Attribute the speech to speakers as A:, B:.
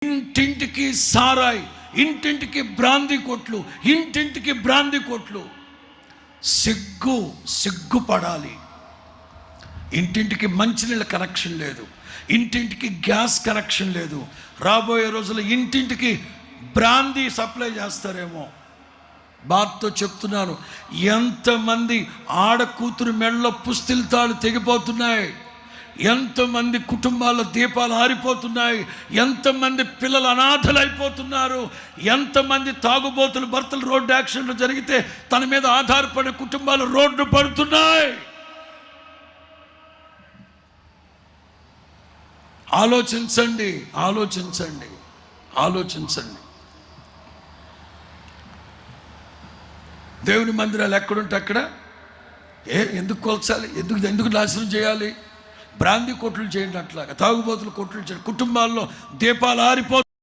A: ఇంటింటికి సారాయి, ఇంటింటికి బ్రాందీ కొట్లు, ఇంటింటికి బ్రాందీ కొట్లు. సిగ్గుపడాలి. ఇంటింటికి మంచినీళ్ళ కనెక్షన్ లేదు, ఇంటింటికి గ్యాస్ కనెక్షన్ లేదు. రాబోయే రోజుల్లో ఇంటింటికి బ్రాందీ సప్లై చేస్తారేమో. బాధతో చెప్తున్నాను, ఎంతమంది ఆడ కూతురు మెడలో పుస్తెల తాళ్ళు తెగిపోతున్నాయి, ఎంతమంది కుటుంబాల దీపాలు ఆరిపోతున్నాయి, ఎంతమంది పిల్లలు అనాథలు అయిపోతున్నారు, ఎంతమంది తాగుబోతులు భర్తలు రోడ్డు యాక్సిడెంట్లు జరిగితే తన మీద ఆధారపడే కుటుంబాలు రోడ్డు పడుతున్నాయి. ఆలోచించండి, ఆలోచించండి, ఆలోచించండి. దేవుని మందిరాలు ఎక్కడుంటే అక్కడ ఎందుకు కొల్చాలి, ఎందుకు నాశనం చేయాలి? బ్రాందీ కొట్లు చేయండి, అట్లాగా తాగుబోతులు కొట్లు చేయండి. కుటుంబాల్లో దీపాలు ఆరిపో